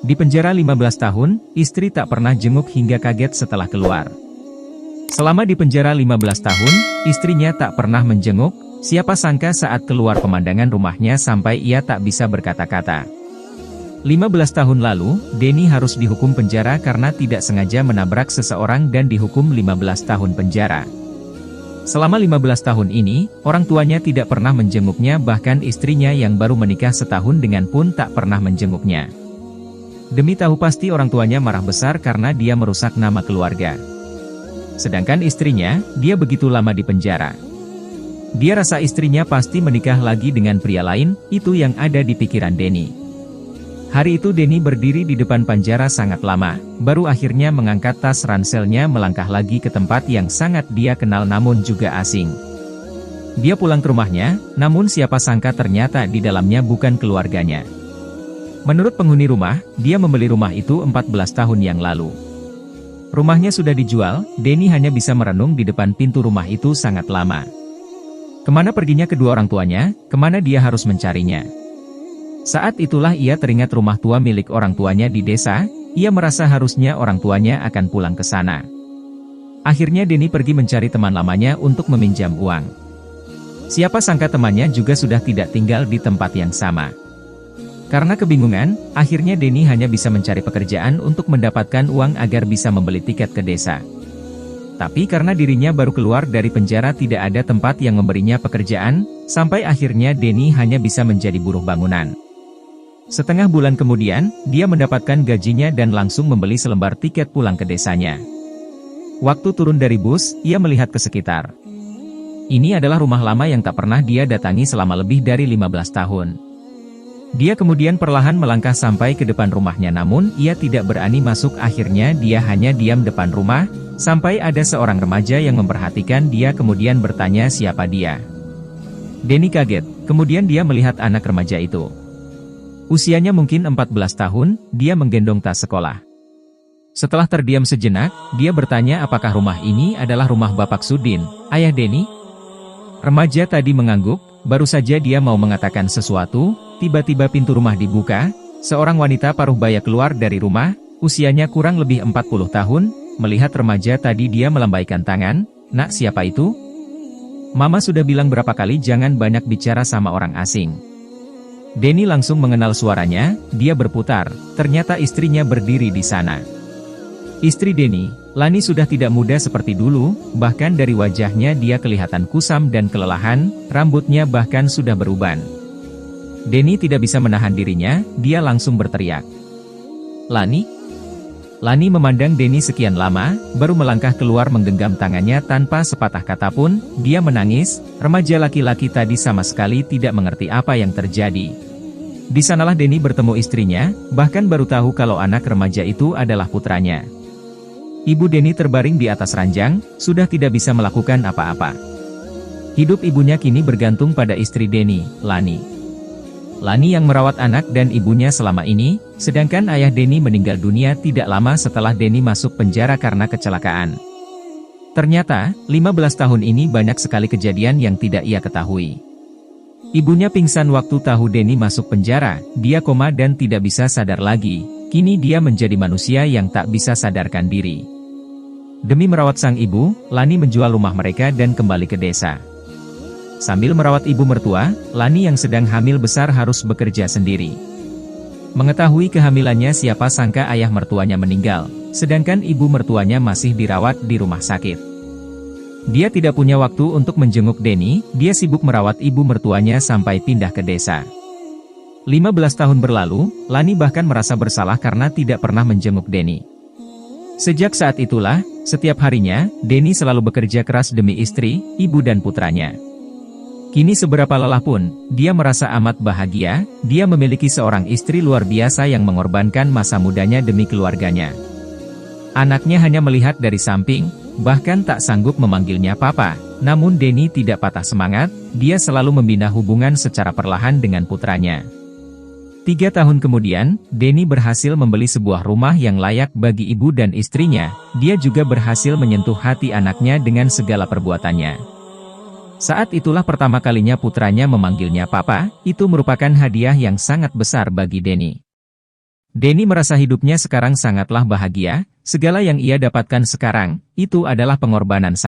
Di penjara 15 tahun, istri tak pernah jenguk hingga kaget setelah keluar. Selama di penjara 15 tahun, istrinya tak pernah menjenguk, siapa sangka saat keluar pemandangan rumahnya sampai ia tak bisa berkata-kata. 15 tahun lalu, Denny harus dihukum penjara karena tidak sengaja menabrak seseorang dan dihukum 15 tahun penjara. Selama 15 tahun ini, orang tuanya tidak pernah menjenguknya, bahkan istrinya yang baru menikah setahun dengan pun tak pernah menjenguknya. Demi tahu pasti orang tuanya marah besar karena dia merusak nama keluarga. Sedangkan istrinya, dia begitu lama di penjara. Dia rasa istrinya pasti menikah lagi dengan pria lain, itu yang ada di pikiran Denny. Hari itu Denny berdiri di depan penjara sangat lama, baru akhirnya mengangkat tas ranselnya melangkah lagi ke tempat yang sangat dia kenal namun juga asing. Dia pulang ke rumahnya, namun siapa sangka ternyata di dalamnya bukan keluarganya. Menurut penghuni rumah, dia membeli rumah itu 14 tahun yang lalu. Rumahnya sudah dijual, Denny hanya bisa merenung di depan pintu rumah itu sangat lama. Kemana perginya kedua orang tuanya, kemana dia harus mencarinya. Saat itulah ia teringat rumah tua milik orang tuanya di desa, ia merasa harusnya orang tuanya akan pulang ke sana. Akhirnya Denny pergi mencari teman lamanya untuk meminjam uang. Siapa sangka temannya juga sudah tidak tinggal di tempat yang sama. Karena kebingungan, akhirnya Denny hanya bisa mencari pekerjaan untuk mendapatkan uang agar bisa membeli tiket ke desa. Tapi karena dirinya baru keluar dari penjara tidak ada tempat yang memberinya pekerjaan, sampai akhirnya Denny hanya bisa menjadi buruh bangunan. Setengah bulan kemudian, dia mendapatkan gajinya dan langsung membeli selembar tiket pulang ke desanya. Waktu turun dari bus, ia melihat ke sekitar. Ini adalah rumah lama yang tak pernah dia datangi selama lebih dari 15 tahun. Dia kemudian perlahan melangkah sampai ke depan rumahnya namun ia tidak berani masuk, akhirnya dia hanya diam depan rumah, sampai ada seorang remaja yang memperhatikan dia kemudian bertanya siapa dia. Denny kaget, kemudian dia melihat anak remaja itu. Usianya mungkin 14 tahun, dia menggendong tas sekolah. Setelah terdiam sejenak, dia bertanya apakah rumah ini adalah rumah Bapak Sudin, ayah Denny? Remaja tadi mengangguk, baru saja dia mau mengatakan sesuatu, tiba-tiba pintu rumah dibuka, seorang wanita paruh baya keluar dari rumah, usianya kurang lebih 40 tahun, melihat remaja tadi dia melambaikan tangan, "Nak, siapa itu?" "Mama sudah bilang berapa kali jangan banyak bicara sama orang asing." Denny langsung mengenal suaranya, dia berputar, ternyata istrinya berdiri di sana. Istri Denny, Lani sudah tidak muda seperti dulu, bahkan dari wajahnya dia kelihatan kusam dan kelelahan, rambutnya bahkan sudah beruban. Denny tidak bisa menahan dirinya, dia langsung berteriak. "Lani?" Lani memandang Denny sekian lama, baru melangkah keluar menggenggam tangannya tanpa sepatah kata pun, dia menangis, remaja laki-laki tadi sama sekali tidak mengerti apa yang terjadi. Di sanalah Denny bertemu istrinya, bahkan baru tahu kalau anak remaja itu adalah putranya. Ibu Denny terbaring di atas ranjang, sudah tidak bisa melakukan apa-apa. Hidup ibunya kini bergantung pada istri Denny, Lani. Lani yang merawat anak dan ibunya selama ini, sedangkan ayah Denny meninggal dunia tidak lama setelah Denny masuk penjara karena kecelakaan. Ternyata, 15 tahun ini banyak sekali kejadian yang tidak ia ketahui. Ibunya pingsan waktu tahu Denny masuk penjara, dia koma dan tidak bisa sadar lagi, kini dia menjadi manusia yang tak bisa sadarkan diri. Demi merawat sang ibu, Lani menjual rumah mereka dan kembali ke desa. Sambil merawat ibu mertua, Lani yang sedang hamil besar harus bekerja sendiri. Mengetahui kehamilannya siapa sangka ayah mertuanya meninggal, sedangkan ibu mertuanya masih dirawat di rumah sakit. Dia tidak punya waktu untuk menjenguk Denny, dia sibuk merawat ibu mertuanya sampai pindah ke desa. 15 tahun berlalu, Lani bahkan merasa bersalah karena tidak pernah menjenguk Denny. Sejak saat itulah, setiap harinya, Denny selalu bekerja keras demi istri, ibu dan putranya. Kini seberapa lelah pun, dia merasa amat bahagia, dia memiliki seorang istri luar biasa yang mengorbankan masa mudanya demi keluarganya. Anaknya hanya melihat dari samping, bahkan tak sanggup memanggilnya papa, namun Denny tidak patah semangat, dia selalu membina hubungan secara perlahan dengan putranya. 3 tahun kemudian, Denny berhasil membeli sebuah rumah yang layak bagi ibu dan istrinya, dia juga berhasil menyentuh hati anaknya dengan segala perbuatannya. Saat itulah pertama kalinya putranya memanggilnya papa, itu merupakan hadiah yang sangat besar bagi Denny. Denny merasa hidupnya sekarang sangatlah bahagia, segala yang ia dapatkan sekarang, itu adalah pengorbanan